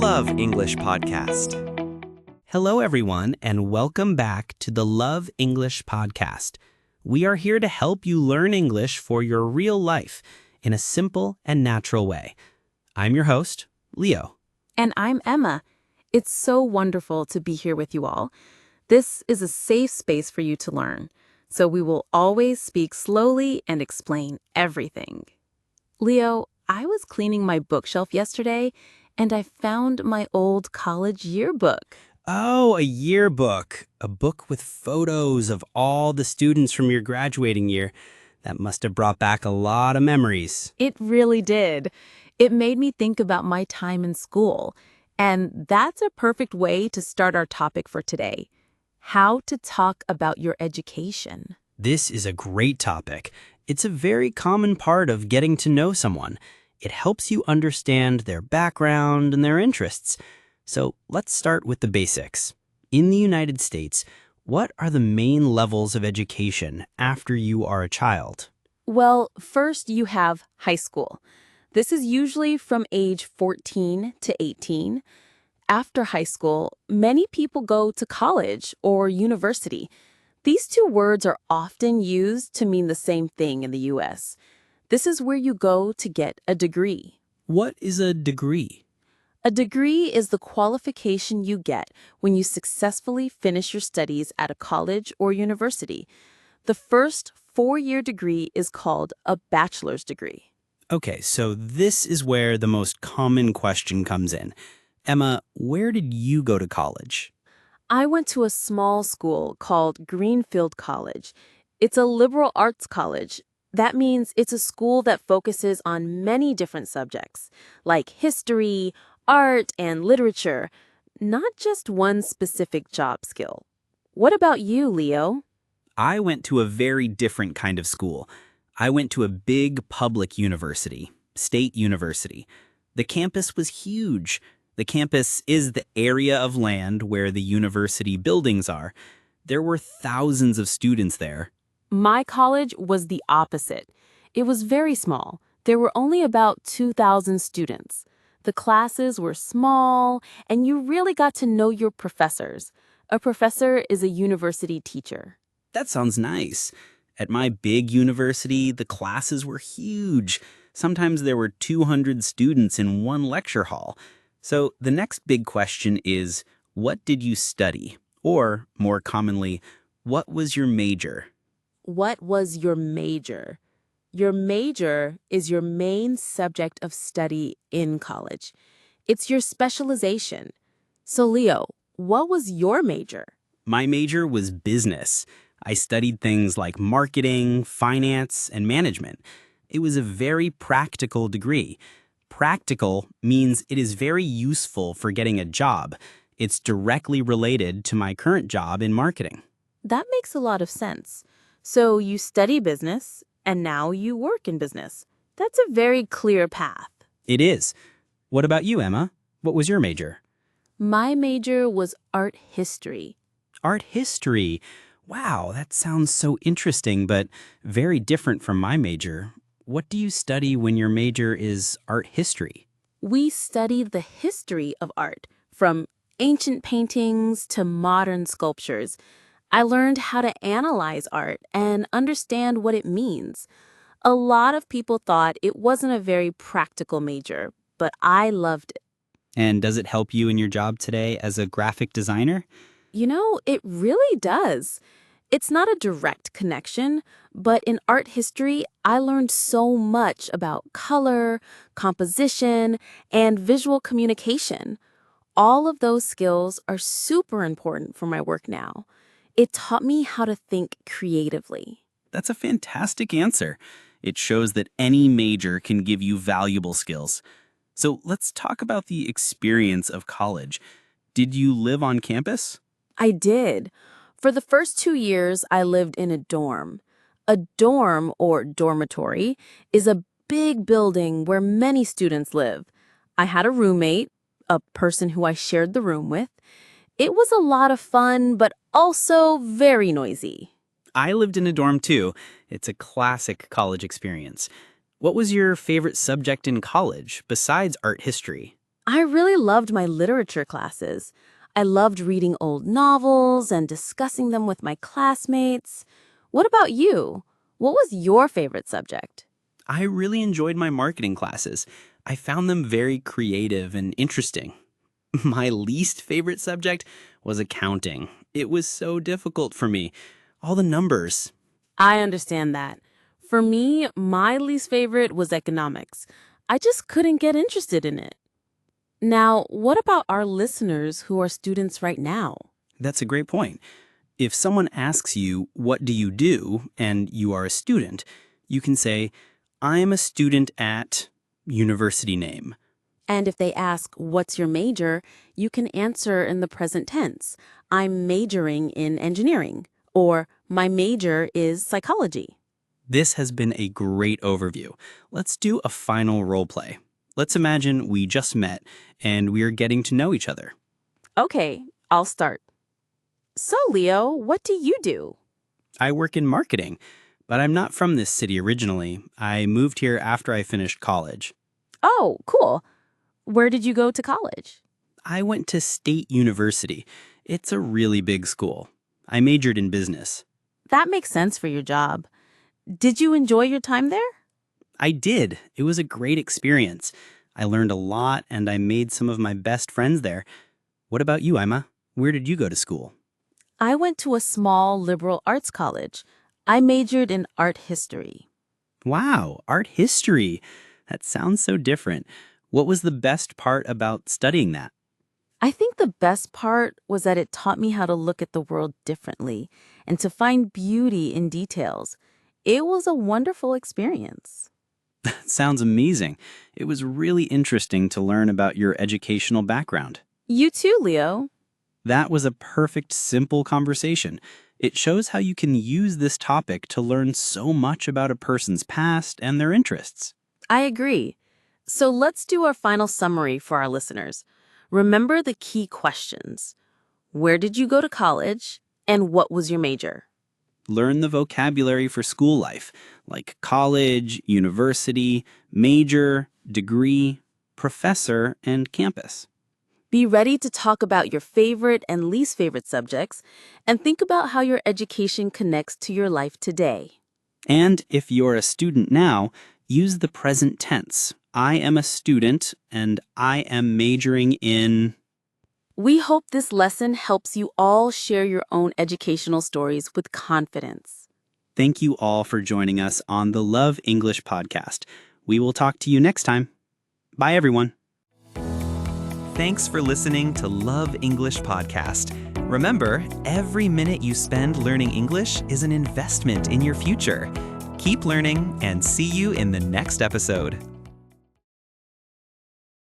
Love English Podcast. Hello, everyone, and welcome back to the Love English Podcast. We are here to help you learn English for your real life in a simple and natural way. I'm your host, Leo. And I'm Emma. It's so wonderful to be here with you all. This is a safe space for you to learn, so we will always speak slowly and explain everything. Leo, I was cleaning my bookshelf yesterday, and I found my old college yearbook. Oh, a yearbook. A book with photos of all the students from your graduating year. That must have brought back a lot of memories. It really did. It made me think about my time in school. And that's a perfect way to start our topic for today. How to talk about your education. This is a great topic. It's a very common part of getting to know someone. It helps you understand their background and their interests. So let's start with the basics. In the United States, what are the main levels of education after you are a child? Well, first you have high school. This is usually from age 14 to 18. After high school, many people go to college or university. These two words are often used to mean the same thing in the U.S. This is where you go to get a degree. What is a degree? A degree is the qualification you get when you successfully finish your studies at a college or university. The first 4-year degree is called a bachelor's degree. Okay, so this is where the most common question comes in. Emma, where did you go to college? I went to a small school called Greenfield College. It's a liberal arts college. That means it's a school that focuses on many different subjects, like history, art, and literature, not just one specific job skill. What about you, Leo? I went to a very different kind of school. I went to a big public university, State University. The campus was huge. The campus is the area of land where the university buildings are. There were thousands of students there. My college was the opposite. It was very small. There were only about 2,000 students. The classes were small, and you really got to know your professors. A professor is a university teacher. That sounds nice. At my big university, the classes were huge. Sometimes there were 200 students in one lecture hall. So the next big question is, what did you study? Or, more commonly, what was your major? What was your major? Your major is your main subject of study in college. It's your specialization. So, Leo, what was your major? My major was business. I studied things like marketing, finance, and management. It was a very practical degree. Practical means it is very useful for getting a job. It's directly related to my current job in marketing. That makes a lot of sense. So you study business, and now you work in business. That's a very clear path. It is. What about you, Emma? What was your major? My major was art history. Art history. Wow, that sounds so interesting, but very different from my major. What do you study when your major is art history? We study the history of art, from ancient paintings to modern sculptures. I learned how to analyze art and understand what it means. A lot of people thought it wasn't a very practical major, but I loved it. And does it help you in your job today as a graphic designer? You know, it really does. It's not a direct connection, but in art history, I learned so much about color, composition, and visual communication. All of those skills are super important for my work now. It taught me how to think creatively. That's a fantastic answer. It shows that any major can give you valuable skills. So let's talk about the experience of college. Did you live on campus? I did. For the first 2 years, I lived in a dorm. A dorm, or dormitory, is a big building where many students live. I had a roommate, a person who I shared the room with. It was a lot of fun, but also very noisy. I lived in a dorm too. It's a classic college experience. What was your favorite subject in college besides art history? I really loved my literature classes. I loved reading old novels and discussing them with my classmates. What about you? What was your favorite subject? I really enjoyed my marketing classes. I found them very creative and interesting. My least favorite subject was accounting. It was so difficult for me. All the numbers. I understand that. For me, my least favorite was economics. I just couldn't get interested in it. Now, what about our listeners who are students right now? That's a great point. If someone asks you, what do you do, and you are a student, you can say, I am a student at university name. And if they ask, what's your major, you can answer in the present tense. I'm majoring in engineering, or my major is psychology. This has been a great overview. Let's do a final role play. Let's imagine we just met and we are getting to know each other. Okay, I'll start. So, Leo, what do you do? I work in marketing, but I'm not from this city originally. I moved here after I finished college. Oh, cool. Where did you go to college? I went to State University. It's a really big school. I majored in business. That makes sense for your job. Did you enjoy your time there? I did. It was a great experience. I learned a lot and I made some of my best friends there. What about you, Ima? Where did you go to school? I went to a small liberal arts college. I majored in art history. Wow, art history. That sounds so different. What was the best part about studying that? I think the best part was that it taught me how to look at the world differently and to find beauty in details. It was a wonderful experience. Sounds amazing. It was really interesting to learn about your educational background. You too, Leo. That was a perfect, simple conversation. It shows how you can use this topic to learn so much about a person's past and their interests. I agree. So let's do our final summary for our listeners. Remember the key questions. Where did you go to college? And what was your major? Learn the vocabulary for school life, like college, university, major, degree, professor, and campus. Be ready to talk about your favorite and least favorite subjects, and think about how your education connects to your life today. And if you're a student now, use the present tense. I am a student and I am majoring in... We hope this lesson helps you all share your own educational stories with confidence. Thank you all for joining us on the Love English podcast. We will talk to you next time. Bye, everyone. Thanks for listening to Love English Podcast. Remember, every minute you spend learning English is an investment in your future. Keep learning and see you in the next episode.